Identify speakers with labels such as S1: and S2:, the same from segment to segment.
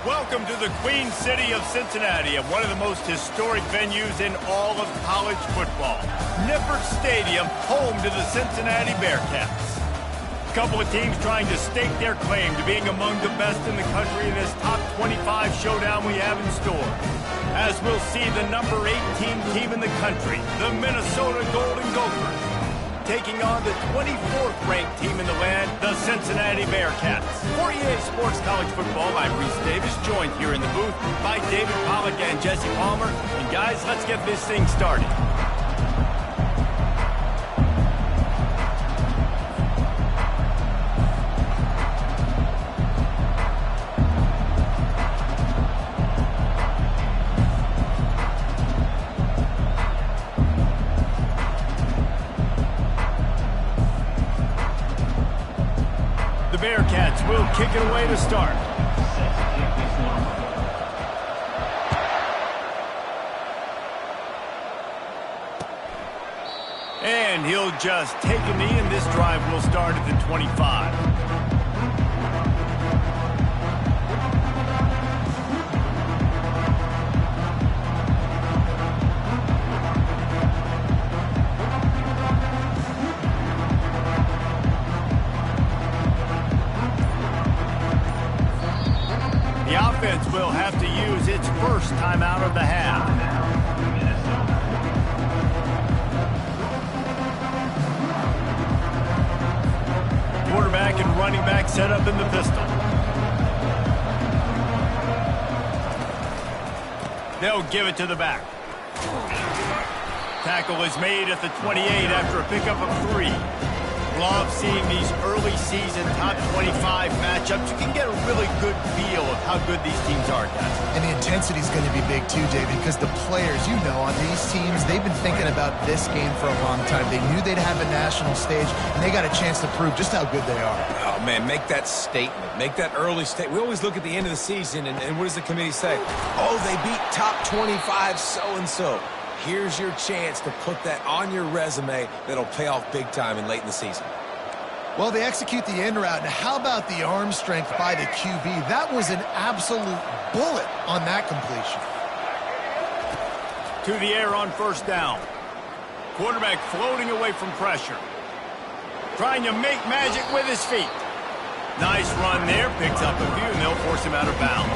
S1: Welcome to the Queen City of Cincinnati, and one of the most historic venues in all of college football. Nippert Stadium, home to the Cincinnati Bearcats. A couple of teams trying to stake their claim to being among the best in the country in this top 25 showdown we have in store. As we'll see the number 18 team in the country, the Minnesota Golden Gophers, taking on the 24th ranked team in the land, the Cincinnati Bearcats. For EA Sports College Football, I'm Reese Davis, joined here in the booth by David Pollack and Jesse Palmer. And guys, let's get this thing started. The Bearcats will kick it away to start. And he'll just take a knee, and this drive will start at the 25. The offense will have to use its first timeout of the half. Quarterback and running back set up in the pistol. They'll give it to the back. Tackle is made at the 28 after a pickup of 3. Love seeing these early season top 25 matchups. You can get a really good feel of how good these teams are, guys.
S2: And the intensity is going to be big too, David, because the players, you know, on these teams, they've been thinking about this game for a long time. They knew they'd have a national stage, and they got a chance to prove just how good they are.
S3: Oh, man, make that statement. Make that early statement. We always look at the end of the season, and what does the committee say? Oh, they beat top 25 so-and-so. Here's your chance to put that on your resume that'll pay off big time and late in the season.
S2: Well, they execute the end route. Now, how about the arm strength by the QB? That was an absolute bullet on that completion.
S1: To the air on first down. Quarterback floating away from pressure. Trying to make magic with his feet. Nice run there. Picks up a few, and they'll force him out of bounds.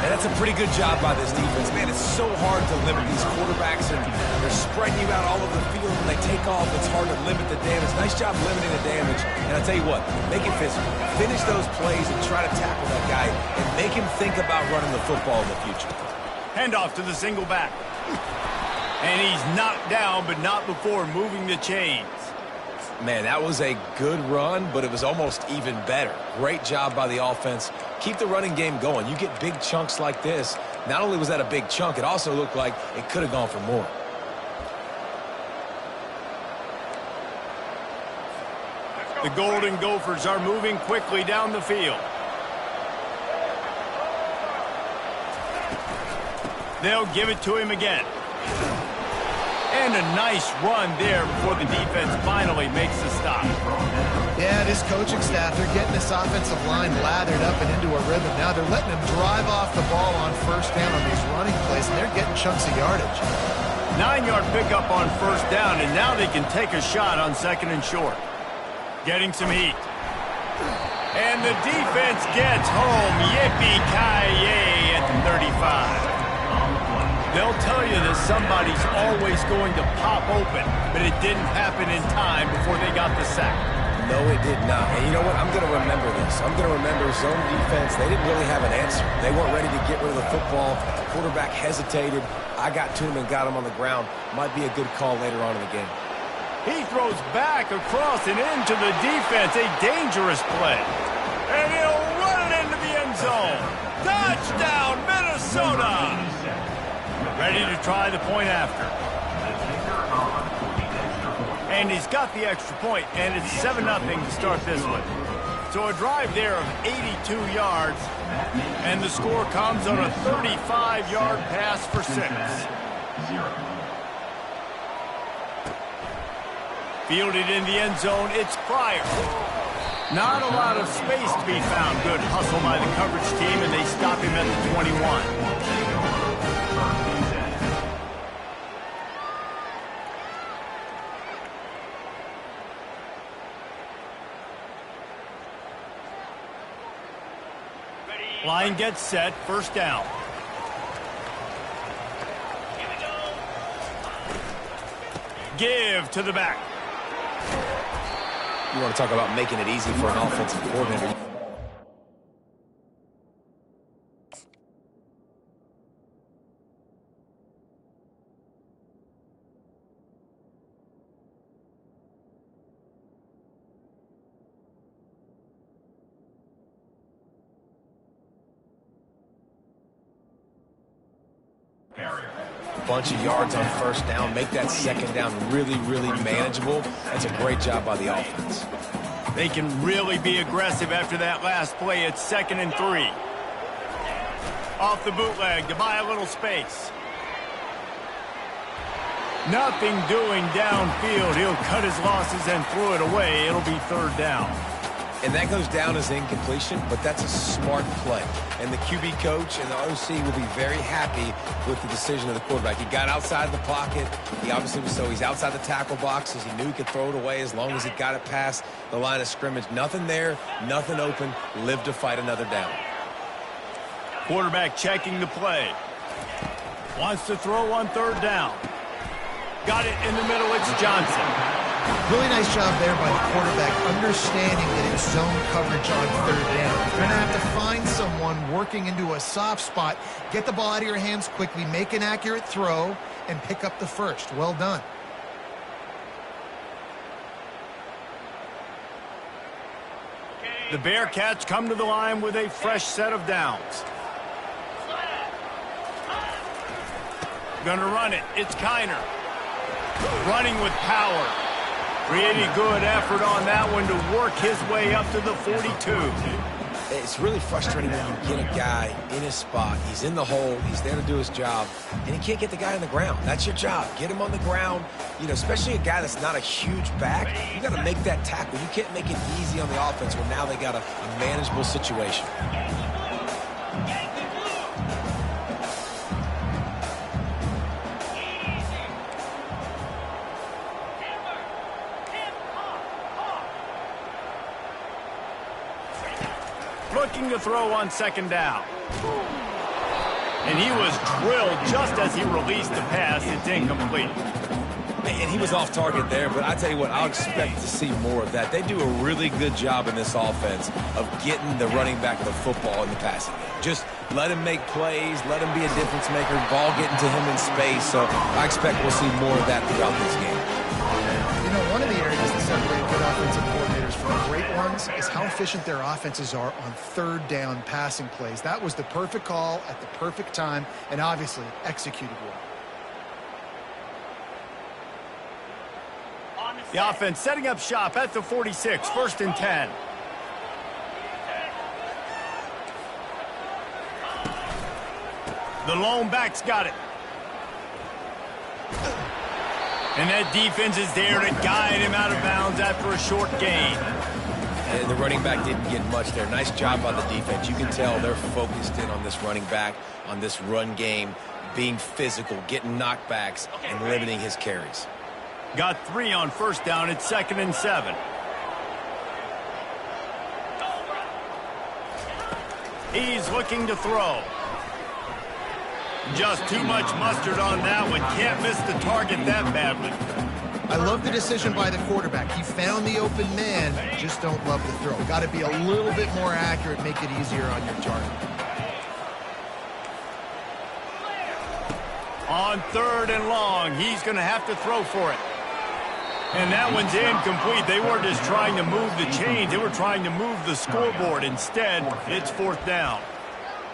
S3: And that's a pretty good job by this defense. Man, it's so hard to limit these quarterbacks, and they're spreading you out all over the field. When they take off, it's hard to limit the damage. Nice job limiting the damage. And I'll tell you what, make it physical. Finish those plays and try to tackle that guy and make him think about running the football in the future.
S1: Handoff to the single back. And he's knocked down, but not before moving the chains.
S3: Man, that was a good run, but it was almost even better. Great job by the offense. Keep the running game going. You get big chunks like this. Not only was that a big chunk, it also looked like it could have gone for more.
S1: The Golden Gophers are moving quickly down the field. They'll give it to him again. And a nice run there before the defense finally makes the stop.
S2: Yeah, this coaching staff, they're getting this offensive line lathered up and into a rhythm. Now they're letting them drive off the ball on first down on these running plays, and they're getting chunks of yardage.
S1: 9-yard pickup on first down, and now they can take a shot on second and short. Getting some heat. And the defense gets home. Yippee-ki-yay at the 35. They'll tell you that somebody's always going to pop open, but it didn't happen in time before they got the sack.
S3: No, it did not. And you know what? I'm going to remember this. I'm going to remember zone defense. They didn't really have an answer. They weren't ready to get rid of the football. The quarterback hesitated. I got to him and got him on the ground. Might be a good call later on in the game.
S1: He throws back across and into the defense. A dangerous play. And he'll run it into the end zone. Touchdown, Minnesota! Ready to try the point after. And he's got the extra point, and it's 7-0 to start this one. So a drive there of 82 yards, and the score comes on a 35-yard pass for 6. Fielded in the end zone, it's Pryor. Not a lot of space to be found. Good hustle by the coverage team, and they stop him at the 21. Line gets set, first down. Give to the back.
S3: You want to talk about making it easy for an offensive coordinator. Bunch of yards on first down, make that second down really, really manageable. That's a great job by the offense.
S1: They can really be aggressive after that last play. It's 2nd and 3. Off the bootleg to buy a little space. Nothing doing downfield. He'll cut his losses and throw it away. It'll be 3rd down.
S3: And that goes down as incompletion, but that's a smart play. And the QB coach and the OC will be very happy with the decision of the quarterback. He got outside the pocket. He obviously was he's outside the tackle boxes. He knew he could throw it away as long as he got it past the line of scrimmage. Nothing there, nothing open. Live to fight another down.
S1: Quarterback checking the play. Wants to throw on 3rd down. Got it in the middle. It's Johnson.
S2: Really nice job there by the quarterback, understanding that it's zone coverage on 3rd down. You're going to have to find someone working into a soft spot, get the ball out of your hands quickly, make an accurate throw, and pick up the first. Well done.
S1: The Bearcats come to the line with a fresh set of downs. Gonna run it. It's Kiner. Running with power. Pretty good effort on that one to work his way up to the 42.
S3: It's really frustrating when you get a guy in his spot. He's in the hole. He's there to do his job, and he can't get the guy on the ground. That's your job. Get him on the ground. You know, especially a guy that's not a huge back. You got to make that tackle. You can't make it easy on the offense when now they got a manageable situation.
S1: Looking to throw on 2nd down. And he was drilled just as he released the pass. It's incomplete.
S3: And he was off target there, but I tell you what, I'll expect to see more of that. They do a really good job in this offense of getting the running back the football in the passing game. Just let him make plays, let him be a difference maker, ball getting to him in space. So I expect we'll see more of that throughout this game.
S2: You know, one of the areas that separate good offensive coordinators from great ones is how efficient their offenses are on 3rd down passing plays. That was the perfect call at the perfect time and obviously executed well.
S1: The offense setting up shop at the 46, 1st and 10. The lone back's got it. And that defense is there to guide him out of bounds after a short gain.
S3: And the running back didn't get much there. Nice job by the defense. You can tell they're focused in on this running back, on this run game, being physical, getting knockbacks, and limiting his carries.
S1: Got 3 on 1st down. It's 2nd and 7. He's looking to throw. Just too much mustard on that one. Can't miss the target that badly.
S2: I love the decision by the quarterback. He found the open man, just don't love the throw. Got to be a little bit more accurate, make it easier on your target.
S1: On 3rd and long, he's going to have to throw for it. And that one's incomplete. They weren't just trying to move the chains. They were trying to move the scoreboard. Instead, it's 4th down.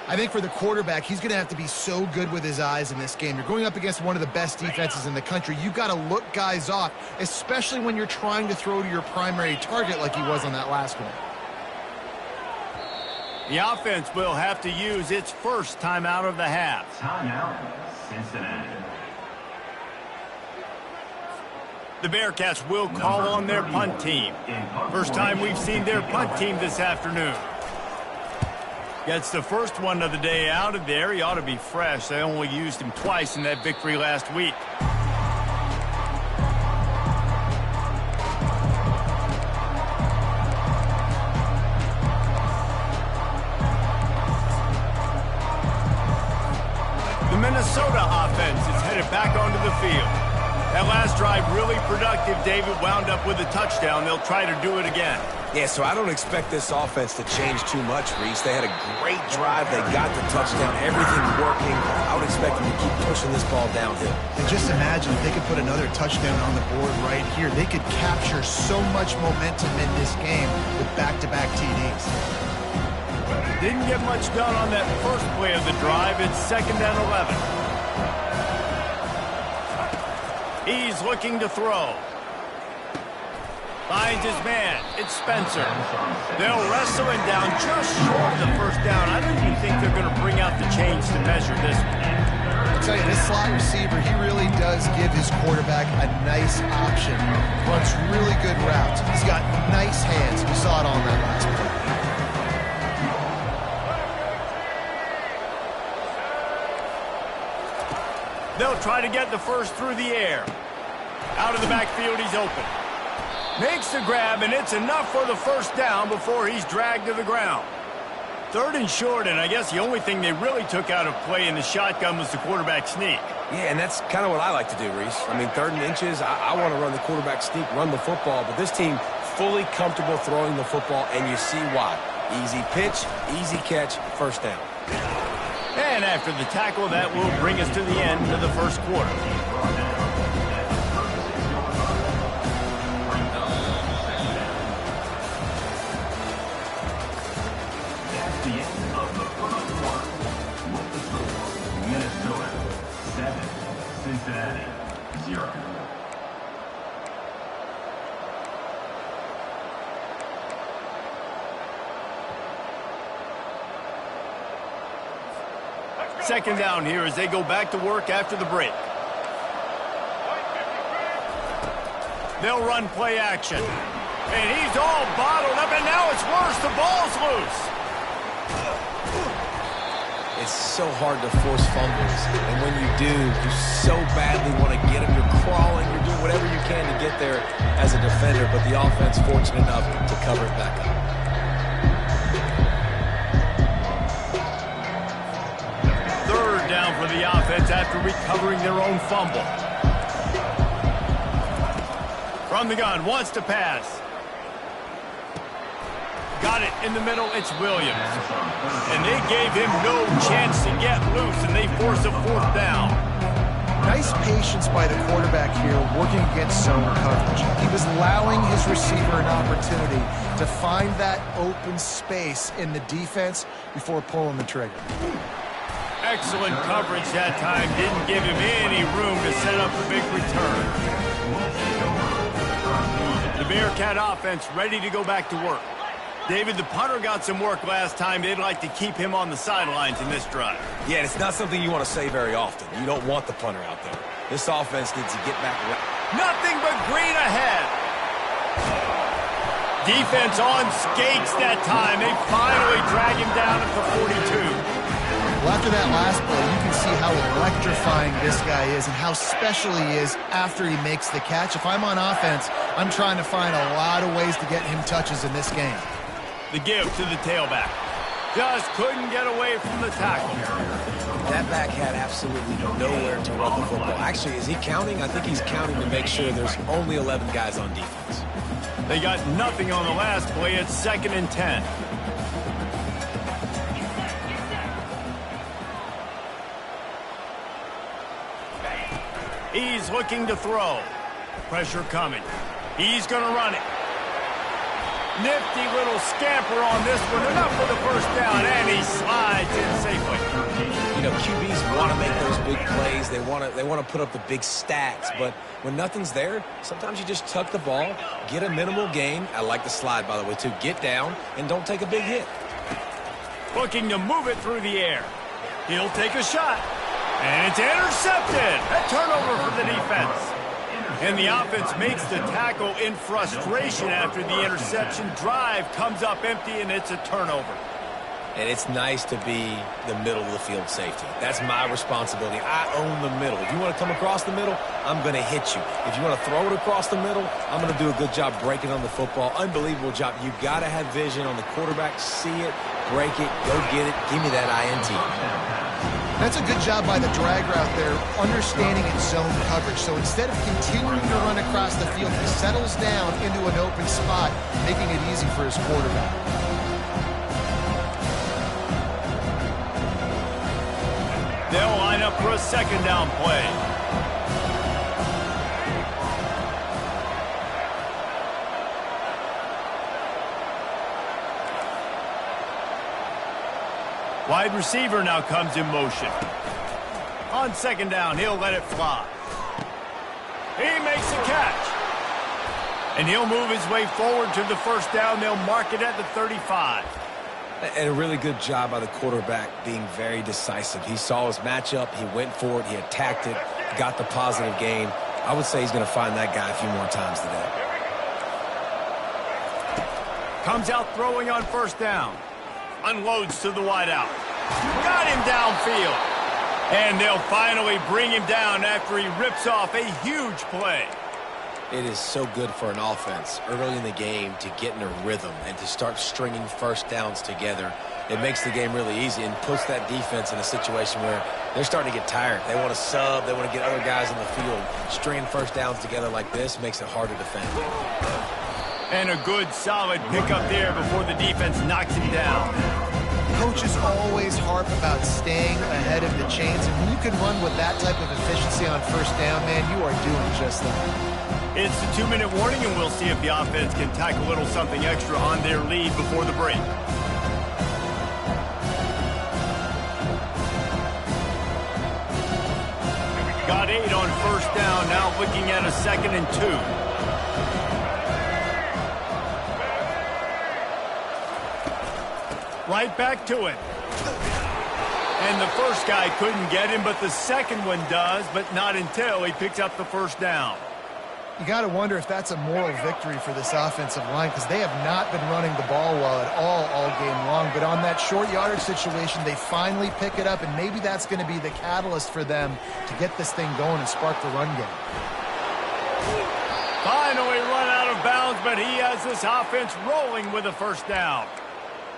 S2: I think for the quarterback, he's going to have to be so good with his eyes in this game. You're going up against one of the best defenses in the country. You've got to look guys off, especially when you're trying to throw to your primary target like he was on that last one.
S1: The offense will have to use its first timeout of the half.
S4: Timeout, Cincinnati.
S1: The Bearcats will call on their punt team. First time we've seen their punt team this afternoon. Gets the first one of the day out of there. He ought to be fresh. They only used him twice in that victory last week. The Minnesota offense is headed back onto the field. That last drive really productive. David wound up with a touchdown. They'll try to do it again.
S3: Yeah, so I don't expect this offense to change too much, Reese. They had a great drive. They got the touchdown. Everything's working. I would expect them to keep pushing this ball downhill.
S2: And just imagine if they could put another touchdown on the board right here. They could capture so much momentum in this game with back-to-back TDs.
S1: Didn't get much done on that first play of the drive. It's 2nd and 11. He's looking to throw. Finds his man. It's Spencer. They'll wrestle him down just short of the first down. I don't even think they're going to bring out the chains to measure this one.
S2: I'll tell you, this slot receiver, he really does give his quarterback a nice option. Runs really good routes. He's got nice hands. We saw it on that last play.
S1: They'll try to get the first through the air. Out of the backfield, he's open. Makes the grab, and it's enough for the first down before he's dragged to the ground. 3rd and short, and I guess the only thing they really took out of play in the shotgun was the quarterback sneak.
S3: Yeah, and that's kind of what I like to do, Reese. I mean, 3rd and inches, I want to run the quarterback sneak, run the football, but this team fully comfortable throwing the football, and you see why. Easy pitch, easy catch, first down.
S1: And after the tackle, that will bring us to the end of the first quarter.
S4: Minnesota 7, Cincinnati 0.
S1: Second down here as they go back to work after the break. They'll run play action. And he's all bottled up, and now it's worse. The ball's loose.
S3: It's so hard to force fumbles, and when you do, you so badly want to get them. You're crawling, you're doing whatever you can to get there as a defender, but the offense fortunate enough to cover it back up.
S1: Third down for the offense after recovering their own fumble. From the gun, wants to pass. Got it in the middle, it's Williams. And they gave him no chance to get loose, and they force a 4th down.
S2: Nice patience by the quarterback here working against zone coverage. He was allowing his receiver an opportunity to find that open space in the defense before pulling the trigger.
S1: Excellent coverage that time. Didn't give him any room to set up the big return. The Bearcat offense ready to go back to work. David, the punter got some work last time. They'd like to keep him on the sidelines in this drive.
S3: Yeah, it's not something you want to say very often. You don't want the punter out there. This offense needs to get back.
S1: Nothing but green ahead. Defense on skates that time. They finally drag him down at the 42.
S2: Well, after that last play, you can see how electrifying this guy is and how special he is after he makes the catch. If I'm on offense, I'm trying to find a lot of ways to get him touches in this game.
S1: The give to the tailback. Just couldn't get away from the tackle.
S3: That back had absolutely nowhere to run the football. Actually, is he counting? I think he's counting to make sure there's only 11 guys on defense.
S1: They got nothing on the last play. It's 2nd and 10. He's looking to throw. Pressure coming. He's going to run it. Nifty little scamper on this one. Enough for the first down, and he slides in safely.
S3: You know, QBs want to make those big plays. They want to put up the big stats. But when nothing's there, sometimes you just tuck the ball, get a minimal gain. I like the slide, by the way, too. Get down and don't take a big hit.
S1: Looking to move it through the air. He'll take a shot. And it's intercepted. A turnover for the defense. And the offense makes the tackle in frustration after the interception. Drive comes up empty, and it's a turnover.
S3: And it's nice to be the middle of the field safety. That's my responsibility. I own the middle. If you want to come across the middle, I'm going to hit you. If you want to throw it across the middle, I'm going to do a good job breaking on the football. Unbelievable job. You got to have vision on the quarterback. See it, break it, go get it. Give me that INT.
S2: That's a good job by the drag route there, understanding its zone coverage. So instead of continuing to run across the field, he settles down into an open spot, making it easy for his quarterback.
S1: They'll line up for a second down play. Wide receiver now comes in motion. On second down, he'll let it fly. He makes the catch. And he'll move his way forward to the first down. They'll mark it at the 35.
S3: And a really good job by the quarterback being very decisive. He saw his matchup. He went for it. He attacked it. Got the positive gain. I would say he's going to find that guy a few more times today.
S1: Comes out throwing on first down. Unloads to the wideout. Got him downfield. And they'll finally bring him down after he rips off a huge play.
S3: It is so good for an offense early in the game to get in a rhythm and to start stringing first downs together. It makes the game really easy and puts that defense in a situation where they're starting to get tired. They want to sub. They want to get other guys in the field. Stringing first downs together like this makes it hard to defend.
S1: And a good, solid pickup there before the defense knocks him down.
S2: Coaches always harp about staying ahead of the chains, and when you can run with that type of efficiency on first down, man, you are doing just that.
S1: It's the 2-minute warning, and we'll see if the offense can tack a little something extra on their lead before the break. Got 8 on first down, now looking at a 2nd and 2. Right back to it. And the first guy couldn't get him, but the second one does, but not until he picks up the first down.
S2: You got to wonder if that's a moral victory for this offensive line, because they have not been running the ball well at all game long. But on that short yardage situation, they finally pick it up, and maybe that's going to be the catalyst for them to get this thing going and spark the run game.
S1: Finally run out of bounds, but he has this offense rolling with a first down.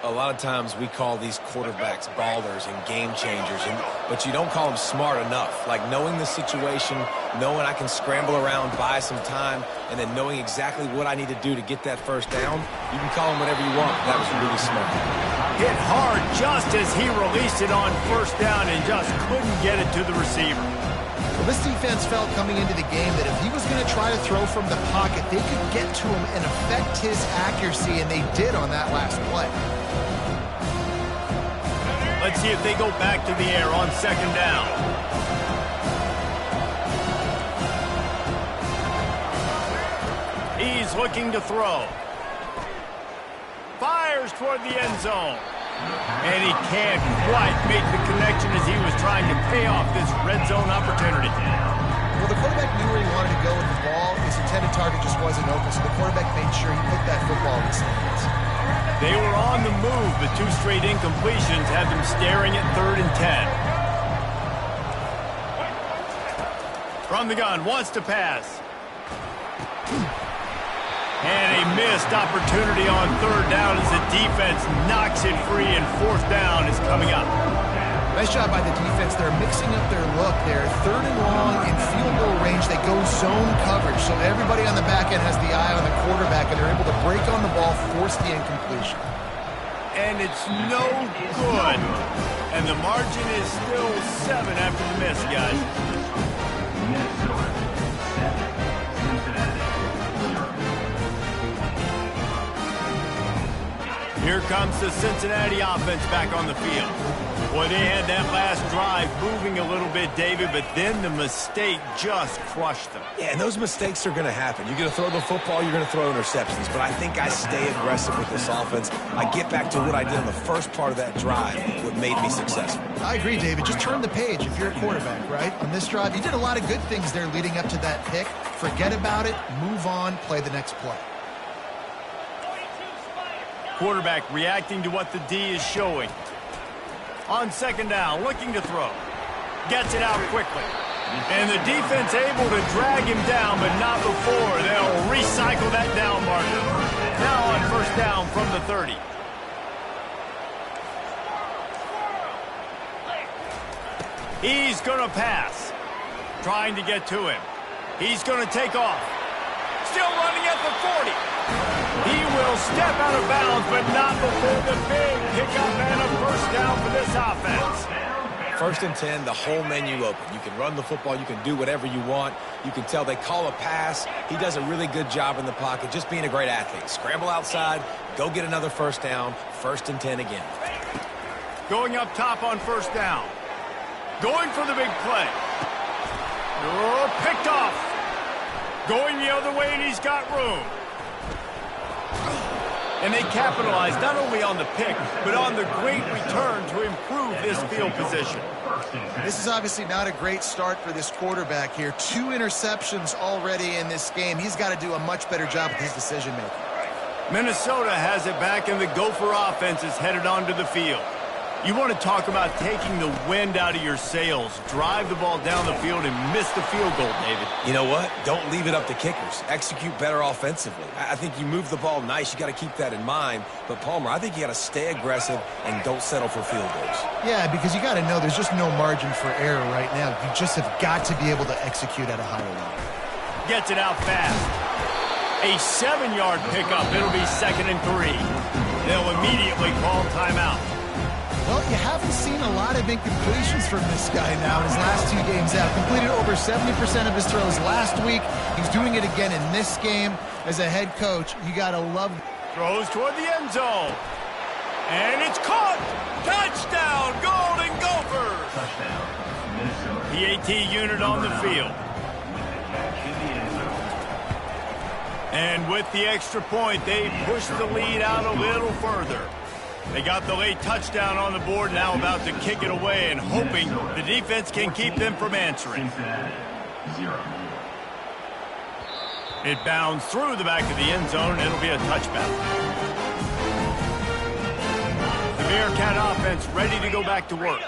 S3: A lot of times we call these quarterbacks ballers and game changers, but you don't call them smart enough. Like knowing the situation, knowing I can scramble around, buy some time, and then knowing exactly what I need to do to get that first down, you can call them whatever you want. That was really smart.
S1: Hit hard just as he released it on first down and just couldn't get it to the receiver.
S2: Well, this defense felt coming into the game that if he was going to try to throw from the pocket, they could get to him and affect his accuracy, and they did on that last play.
S1: Let's see if they go back to the air on second down. He's looking to throw. Fires toward the end zone. And he can't quite make the connection as he was trying to pay off this red zone opportunity.
S2: Well, the quarterback knew where he wanted to go with the ball. His intended target just wasn't open, so the quarterback made sure he put that football in his hands.
S1: They were on the move, but 2 straight incompletions had them staring at 3rd and 10. From the gun, wants to pass. And a missed opportunity on 3rd down as the defense knocks it free, and 4th down is coming up.
S2: Nice job by the defense. They're mixing up their look there. 3rd and long in field goal range. They go zone coverage, so everybody on the back end has the eye on the quarterback, and they're able to break on the ball, force the incompletion.
S1: And it's no good. And the margin is still 7 after the miss, guys.
S4: Minnesota 7, Cincinnati 0.
S1: Here comes the Cincinnati offense back on the field. Boy, they had that last drive moving a little bit, David, but then the mistake just crushed them.
S3: Yeah, and those mistakes are going to happen. You're going to throw the football, you're going to throw interceptions. But I think I stay aggressive with this offense. I get back to what I did in the first part of that drive, what made me successful.
S2: I agree, David. Just turn the page if you're a quarterback, right? On this drive, you did a lot of good things there leading up to that pick. Forget about it, move on, play the next play.
S1: Quarterback reacting to what the D is showing. On second down, looking to throw. Gets it out quickly. And the defense able to drag him down, but not before. They'll recycle that down marker. Now on first down from the 30. He's going to pass. Trying to get to him. He's going to take off. Still running at the 40. He will step out of bounds, but not before the big pickup and a first down for this offense.
S3: First and 10, the whole menu open. You can run the football. You can do whatever you want. You can tell they call a pass. He does a really good job in the pocket, just being a great athlete. Scramble outside, go get another first down. First and 10 again.
S1: Going up top on first down. Going for the big play. Oh, picked off. Going the other way, and he's got room. And they capitalize not only on the pick, but on the great return to improve this field position.
S2: This is obviously not a great start for this quarterback here. 2 interceptions already in this game. He's got to do a much better job with his decision-making.
S1: Minnesota has it back, and the Gopher offense is headed onto the field. You want to talk about taking the wind out of your sails. Drive the ball down the field and miss the field goal, David.
S3: You know what? Don't leave it up to kickers. Execute better offensively. I think you move the ball nice. You got to keep that in mind. But, Palmer, I think you got to stay aggressive and don't settle for field goals.
S2: Yeah, because you got to know there's just no margin for error right now. You just have got to be able to execute at a higher level.
S1: Gets it out fast. A 7-yard pickup. It'll be 2nd and 3. They'll immediately call timeout.
S2: Well, you haven't seen a lot of incompletions from this guy now in his last 2 games out. Completed over 70% of his throws last week. He's doing it again in this game. As a head coach, you got to love.
S1: Throws toward the end zone. And it's caught. Touchdown, Golden Gophers.
S4: Touchdown, Minnesota.
S1: The AT unit on the field. And with the extra point, they push the lead out a little further. They got the late touchdown on the board, now about to kick it away and hoping the defense can keep them from answering.
S4: Cincinnati, 0.
S1: It bounds through the back of the end zone, and it'll be a touchback. The Bearcat offense ready to go back to work.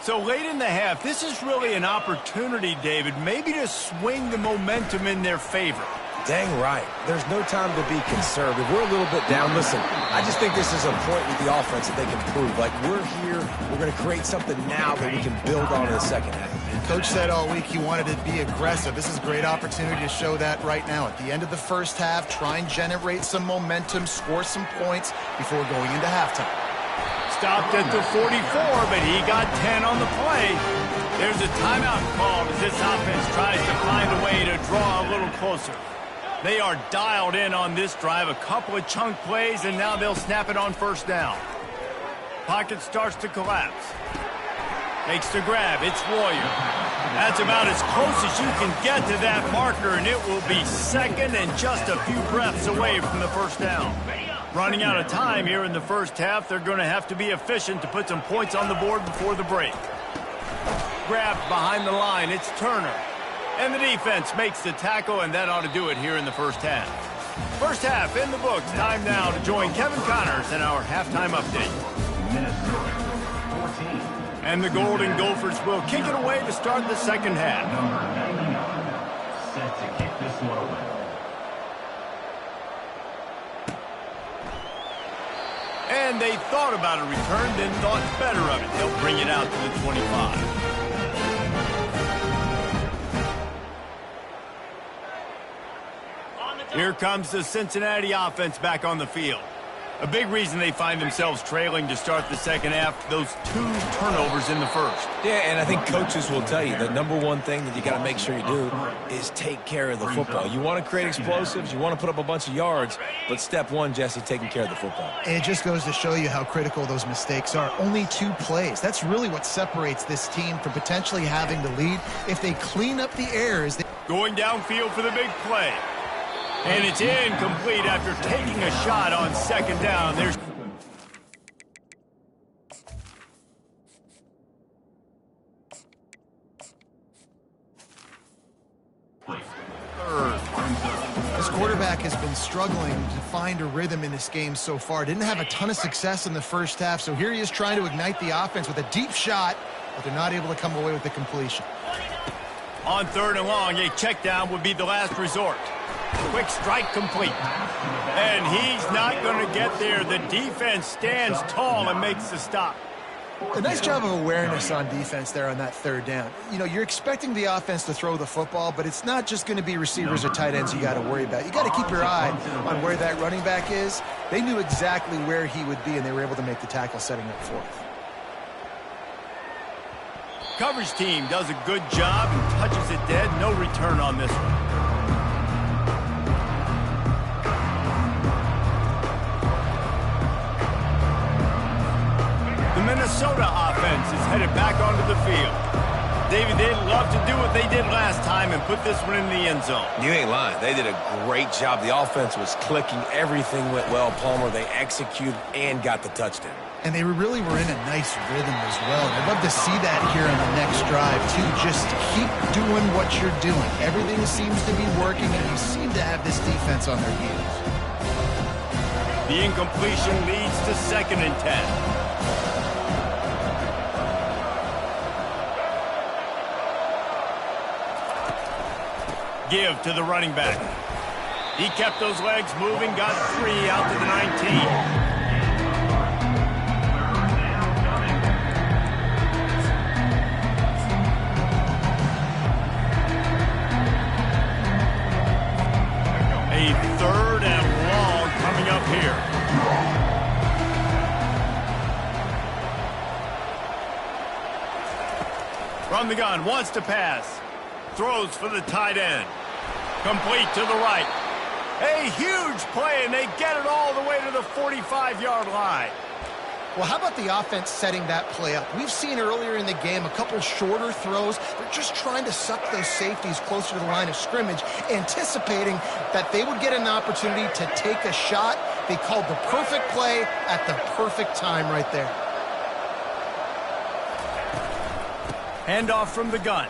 S1: So late in the half, this is really an opportunity, David, maybe to swing the momentum in their favor.
S3: Dang right. There's no time to be conservative. We're a little bit down. Listen, I just think this is a point with the offense that they can prove. Like, we're here. We're going to create something now that we can build on in the second half.
S2: Coach said all week he wanted to be aggressive. This is a great opportunity to show that right now. At the end of the first half, try and generate some momentum, score some points before going into halftime.
S1: Stopped at the 44, but he got 10 on the play. There's a timeout called as this offense tries to find a way to draw a little closer. They are dialed in on this drive, a couple of chunk plays, and now they'll snap it on first down. Pocket starts to collapse. Takes the grab. It's Royer. That's about as close as you can get to that marker, and it will be 2nd and just a few breaths away from the first down. Running out of time here in the first half, they're going to have to be efficient to put some points on the board before the break. Grabbed behind the line. It's Turner. And the defense makes the tackle, and that ought to do it here in the first half. First half in the books. Time now to join Kevin Connors in our halftime update.
S4: Minnesota, 14.
S1: And the Golden Gophers will kick it away to start the second half.
S4: Number 99, set to kick this one away.
S1: And they thought about a return, then thought better of it. They'll bring it out to the 25. Here comes the Cincinnati offense back on the field. A big reason they find themselves trailing to start the second half, those 2 turnovers in the first.
S3: Yeah, and I think coaches will tell you the number one thing that you got to make sure you do is take care of the football. You want to create explosives, you want to put up a bunch of yards, but step one, Jesse, taking care of the football.
S2: And it just goes to show you how critical those mistakes are. Only 2 plays. That's really what separates this team from potentially having the lead. If they clean up the errors.
S1: Going downfield for the big play. And it's incomplete after taking a shot on second down. There's
S2: This quarterback has been struggling to find a rhythm in this game so far. Didn't have a ton of success in the first half, so here he is trying to ignite the offense with a deep shot, but they're not able to come away with the completion.
S1: on 3rd and long, a check down would be the last resort. Quick strike complete. And he's not going to get there. The defense stands tall and makes the stop.
S2: A nice job of awareness on defense there on that 3rd down. You know, you're expecting the offense to throw the football, but it's not just going to be receivers or tight ends you got to worry about. You got to keep your eye on where that running back is. They knew exactly where he would be, and they were able to make the tackle setting up 4th.
S1: Coverage team does a good job and touches it dead. No return on this one. The Minnesota offense is headed back onto the field. David, they'd love to do what they did last time and put this one in the end zone.
S3: You ain't lying. They did a great job. The offense was clicking. Everything went well, Palmer. They executed and got the touchdown.
S2: And they really were in a nice rhythm as well. I'd love to see that here on the next drive, too. Just keep doing what you're doing. Everything seems to be working, and you seem to have this defense on their heels.
S1: The incompletion leads to 2nd and 10. Give to the running back. He kept those legs moving, got 3 out to the 19. A 3rd and long coming up here. From the gun, wants to pass. Throws for the tight end. Complete to the right. A huge play, and they get it all the way to the 45-yard line.
S2: Well, how about the offense setting that play up? We've seen earlier in the game a couple shorter throws. They're just trying to suck those safeties closer to the line of scrimmage, anticipating that they would get an opportunity to take a shot. They called the perfect play at the perfect time right there.
S1: Handoff from the gun.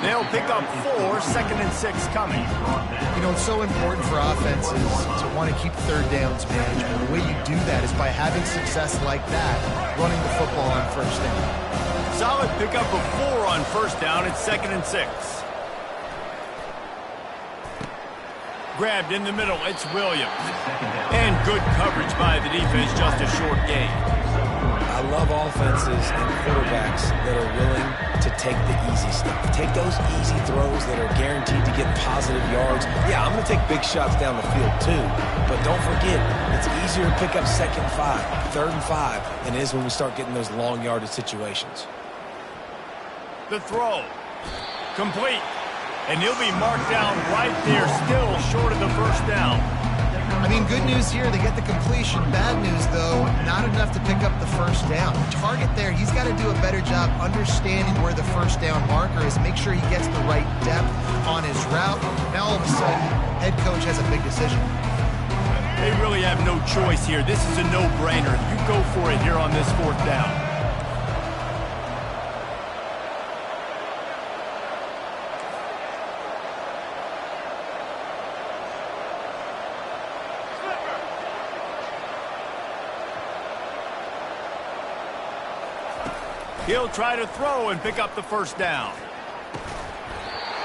S1: They'll pick up 4, 2nd and 6 coming.
S2: You know, it's so important for offenses to want to keep 3rd downs manageable. The way you do that is by having success like that, running the football on 1st down.
S1: Solid pickup of 4 on 1st down. It's 2nd and 6. Grabbed in the middle. It's Williams. And good coverage by the defense. Just a short gain.
S3: I love offenses and quarterbacks that are willing to take the easy stuff. Take those easy throws that are guaranteed to get positive yards. Yeah, I'm going to take big shots down the field too, but don't forget, it's easier to pick up 2nd and 5, 3rd and 5 than it is when we start getting those long yardage situations.
S1: The throw. Complete. And he'll be marked down right there, still short of the 1st down.
S2: I mean, good news here, they get the completion. Bad news, though, not enough to pick up the 1st down. The target there, he's got to do a better job understanding where the 1st down marker is, make sure he gets the right depth on his route. Now, all of a sudden, head coach has a big decision.
S1: They really have no choice here. This is a no-brainer. You go for it here on this 4th down. He'll try to throw and pick up the 1st down.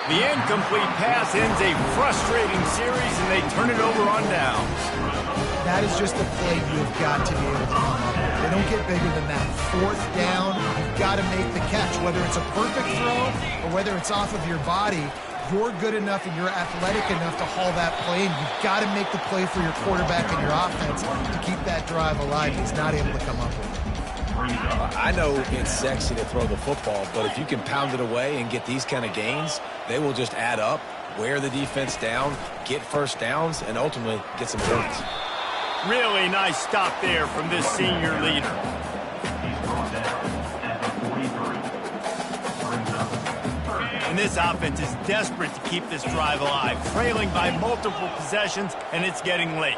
S1: The incomplete pass ends a frustrating series, and they turn it over on downs.
S2: That is just a play you've got to be able to come up with. They don't get bigger than that. 4th down, you've got to make the catch. Whether it's a perfect throw or whether it's off of your body, you're good enough and you're athletic enough to haul that play, and you've got to make the play for your quarterback and your offense to keep that drive alive. He's not able to come up with it.
S3: I know it's sexy to throw the football, but if you can pound it away and get these kind of gains, they will just add up, wear the defense down, get first downs, and ultimately get some points.
S1: Really nice stop there from this senior leader. And this offense is desperate to keep this drive alive, trailing by multiple possessions, and it's getting late.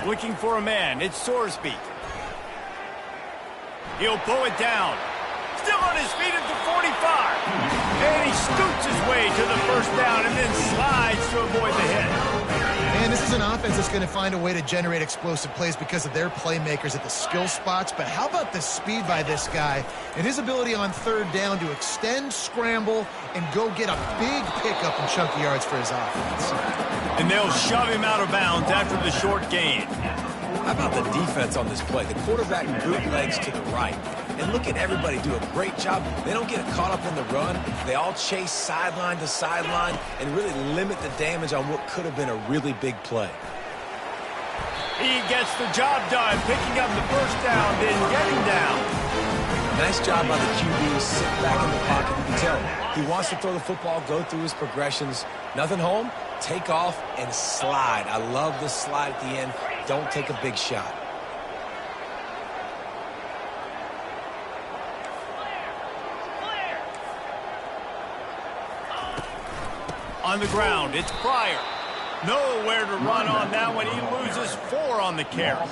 S1: Looking for a man, it's Sorsby. He'll pull it down. Still on his feet at the 45. And he scoots his way to the first down and then slides to avoid the hit.
S2: And this is an offense that's going to find a way to generate explosive plays because of their playmakers at the skill spots. But how about the speed by this guy and his ability on third down to extend, scramble, and go get a big pickup and chunky yards for his offense.
S1: And they'll shove him out of bounds after the short gain.
S3: How about the defense on this play? The quarterback bootlegs to the right. And look at everybody do a great job. They don't get caught up in the run. They all chase sideline to sideline and really limit the damage on what could have been a really big play.
S1: He gets the job done, picking up the first down, then getting down.
S3: Nice job by the QB, sit back in the pocket. You can tell he wants to throw the football, go through his progressions. Nothing home, take off, and slide. I love the slide at the end. Don't take a big shot.
S1: On the ground, it's Pryor. Nowhere to run on that one. He loses 4 on the carry.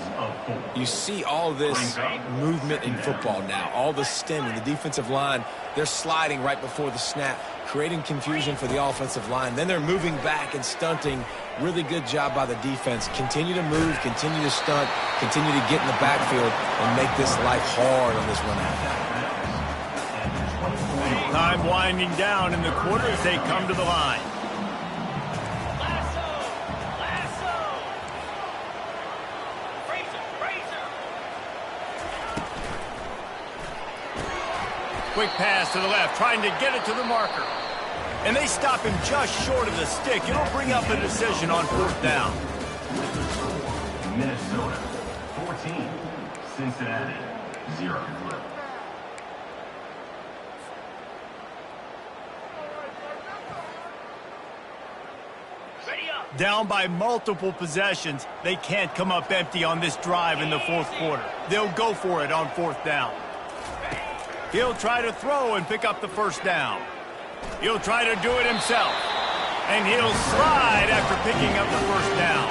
S3: You see all this movement in football now, all the stemming, the defensive line, they're sliding right before the snap, creating confusion for the offensive line. Then they're moving back and stunting. Really good job by the defense. Continue to move, continue to stunt, continue to get in the backfield and make this life hard on this run out.
S1: Time winding down in the quarter as they come to the line. Quick pass to the left, trying to get it to the marker. And they stop him just short of the stick. It'll bring up a decision on fourth down.
S4: Minnesota 14, Cincinnati 0.
S1: Down by multiple possessions, they can't come up empty on this drive in the fourth quarter. They'll go for it on fourth down. He'll try to throw and pick up the first down. He'll try to do it himself. And he'll slide after picking up the first down.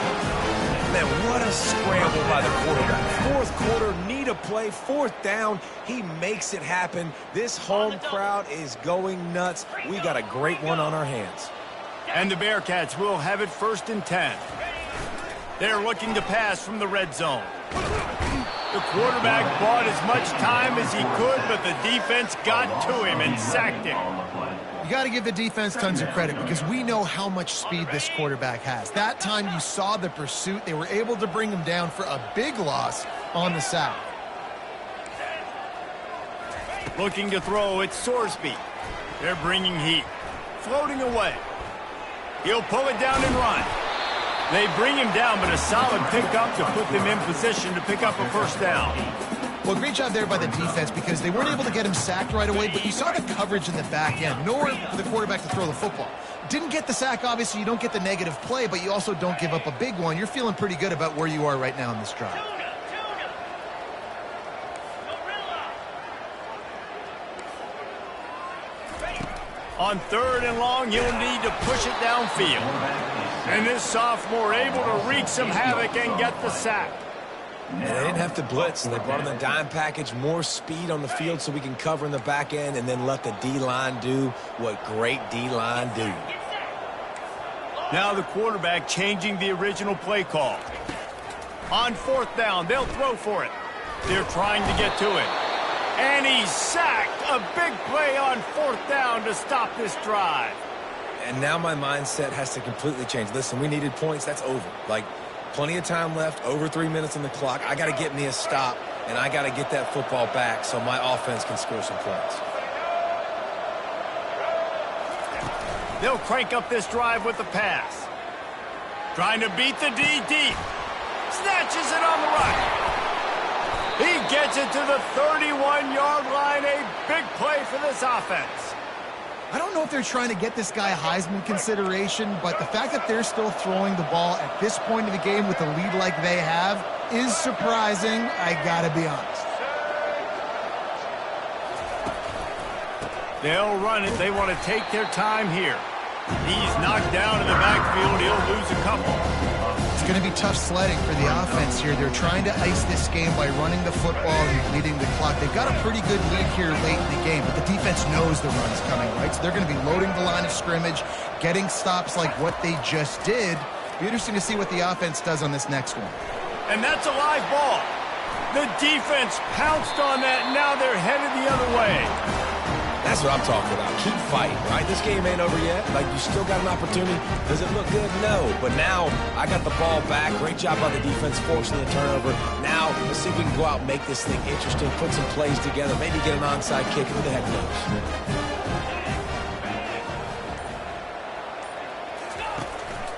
S3: Man, what a scramble by the quarterback. Fourth quarter, need a play, fourth down. He makes it happen. This home crowd is going nuts. We got a great one on our hands.
S1: And the Bearcats will have it 1st and 10. They're looking to pass from the red zone. The quarterback bought as much time as he could, but the defense got to him and sacked him.
S2: You got to give the defense tons of credit because we know how much speed this quarterback has. That time you saw the pursuit. They were able to bring him down for a big loss on the sack.
S1: Looking to throw, it's Sorsby. They're bringing heat. Floating away. He'll pull it down and run. They bring him down, but a solid pickup to put them in position to pick up a first down.
S2: Well, great job there by the defense because they weren't able to get him sacked right away, but you saw the coverage in the back end. Nowhere for the quarterback to throw the football. Didn't get the sack, obviously. You don't get the negative play, but you also don't give up a big one. You're feeling pretty good about where you are right now in this drive.
S1: On 3rd and long, he'll need to push it downfield. And this sophomore able to wreak some havoc and get the sack.
S3: And they didn't have to blitz. They brought in the dime package, more speed on the field so we can cover in the back end and then let the D-line do what great D-line do.
S1: Now the quarterback changing the original play call. On 4th down, they'll throw for it. They're trying to get to it. And he's sacked. A big play on 4th down to stop this drive.
S3: And now my mindset has to completely change. Listen, we needed points. That's over. Like, plenty of time left, over 3 minutes on the clock. I got to get me a stop and I got to get that football back so my offense can score some points.
S1: They'll crank up this drive with the pass. Trying to beat the D deep. Snatches it on the right. He gets it to the 31-yard line. A big play for this offense.
S2: I don't know if they're trying to get this guy Heisman consideration, but the fact that they're still throwing the ball at this point of the game with a lead like they have is surprising, I gotta be honest.
S1: They'll run it. They want to take their time here. He's knocked down in the backfield. He'll lose a couple.
S2: It's going to be tough sledding for the offense here. They're trying to ice this game by running the football and leading the clock. They've got a pretty good lead here late in the game, but the defense knows the run's coming, right? So they're going to be loading the line of scrimmage, getting stops like what they just did. Be interesting to see what the offense does on this next one.
S1: And that's a live ball. The defense pounced on that, and now they're headed the other way.
S3: That's what I'm talking about. Keep fighting, right? This game ain't over yet. Like, you still got an opportunity. Does it look good? No. But now, I got the ball back. Great job by the defense forcing the turnover. Now, let's see if we can go out and make this thing interesting, put some plays together, maybe get an onside kick. Who the heck knows?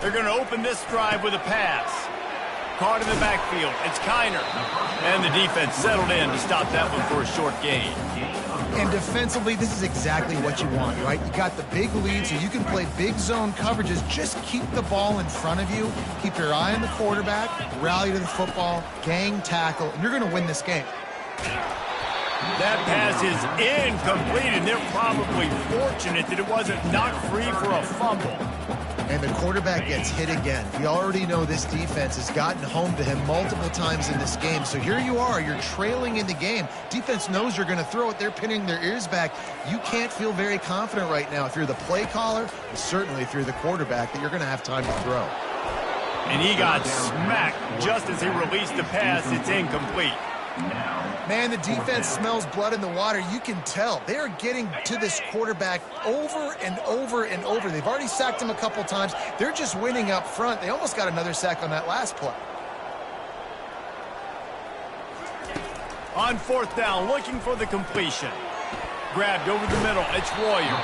S1: They're going to open this drive with a pass. Caught in the backfield. It's Kiner. And the defense settled in to stop that one for a short gain.
S2: And defensively, this is exactly what you want, right? You got the big lead, so you can play big zone coverages. Just keep the ball in front of you. Keep your eye on the quarterback. Rally to the football. Gang tackle. And you're going to win this game.
S1: That pass is incomplete, and they're probably fortunate that it wasn't knocked free for a fumble.
S2: And the quarterback gets hit again. We already know this defense has gotten home to him multiple times in this game. So here you are, you're trailing in the game. Defense knows you're going to throw it. They're pinning their ears back. You can't feel very confident right now if you're the play caller, and certainly if you're the quarterback, that you're going to have time to throw.
S1: And he got smacked just as he released the pass. It's incomplete.
S2: Man, the defense smells blood in the water. You can tell. They are getting to this quarterback over and over and over. They've already sacked him a couple times. They're just winning up front. They almost got another sack on that last play.
S1: On fourth down, looking for the completion. Grabbed over the middle. It's Royer.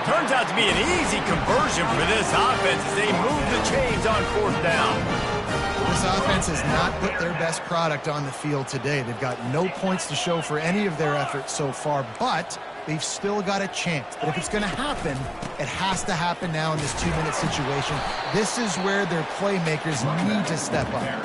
S1: Turns out to be an easy conversion for this offense as they move the chains on fourth down.
S2: This offense has not put their best product on the field today. They've got no points to show for any of their efforts so far, but they've still got a chance. But if it's going to happen, it has to happen now in this 2-minute situation. This is where their playmakers need to step up.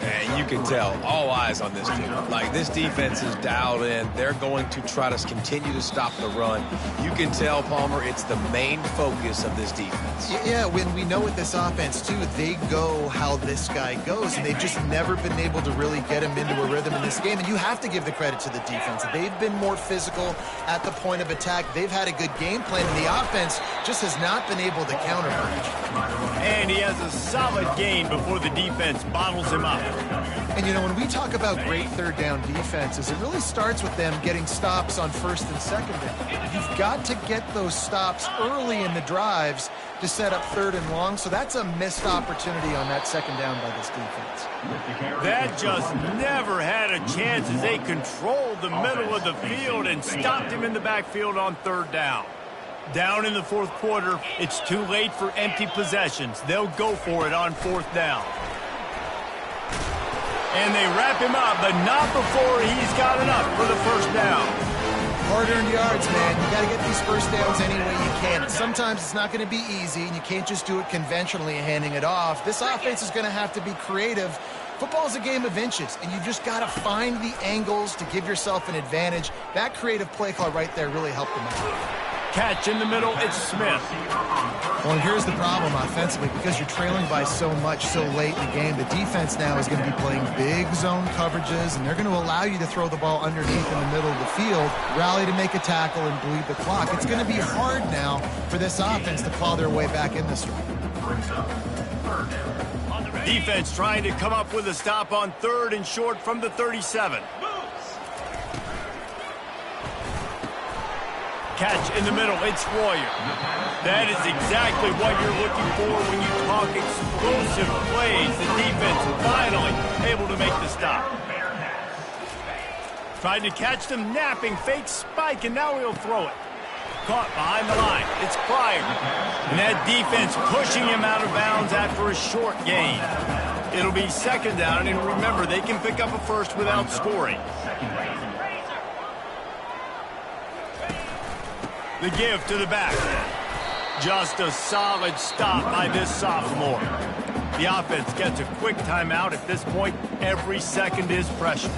S3: And you can tell, all eyes on this team. Like, this defense is dialed in. They're going to try to continue to stop the run. You can tell, Palmer, it's the main focus of this defense.
S2: Yeah, when we know with this offense, too, they go how this guy goes, and they've just never been able to really get him into a rhythm in this game. And you have to give the credit to the defense. They've been more physical at the point of attack. They've had a good game plan, and the offense just has not been able to counterpunch.
S1: And he has a solid gain before the defense bottles him up.
S2: And, you know, when we talk about great third down defenses, it really starts with them getting stops on first and second down. You've got to get those stops early in the drives to set up third and long, so that's a missed opportunity on that second down by this defense.
S1: That just never had a chance as they controlled the middle of the field and stopped him in the backfield on third down. Down in the fourth quarter, it's too late for empty possessions. They'll go for it on fourth down. And they wrap him up, but not before he's got enough for the first down.
S2: Hard-earned yards, man. You got to get these first downs any way you can. Sometimes it's not going to be easy, and you can't just do it conventionally handing it off. This offense is going to have to be creative. Football is a game of inches, and you've just got to find the angles to give yourself an advantage. That creative play call right there really helped them out.
S1: Catch in the middle, it's Smith.
S2: Well, and here's the problem offensively, because you're trailing by so much so late in the game. The defense now is going to be playing big zone coverages, and they're going to allow you to throw the ball underneath in the middle of the field, rally to make a tackle, and bleed the clock. It's going to be hard now for this offense to claw their way back in this one.
S1: Defense trying to come up with a stop on third and short from the 37. Catch in the middle, it's Royer. That is exactly what you're looking for when you talk explosive plays. The defense finally able to make the stop. Tried to catch them napping, fake spike, and now he'll throw it. Caught behind the line. It's Pryor. And that defense pushing him out of bounds after a short gain. It'll be second down, and remember, they can pick up a first without scoring. The give to the back. Just a solid stop by this sophomore. The offense gets a quick timeout. At this point, every second is precious.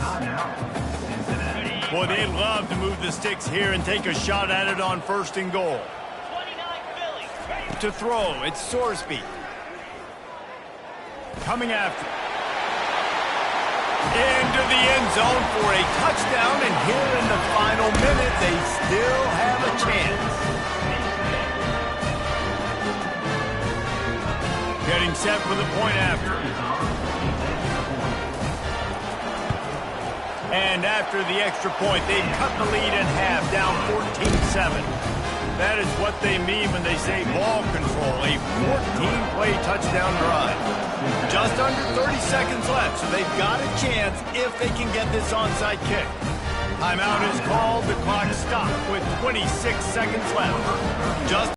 S1: Boy, they'd love to move the sticks here and take a shot at it on 1st and goal. To throw, it's Sorsby. Coming after. Into the end zone for a touchdown, and here in the final minute, they still have a chance. Getting set for the point after. And after the extra point, they've cut the lead in half, down 14-7. That is what they mean when they say ball control, a 14-play touchdown drive. Just under 30 seconds left, so they've got a chance if they can get this onside kick. Timeout is called. The clock stopped with 26 seconds left. Just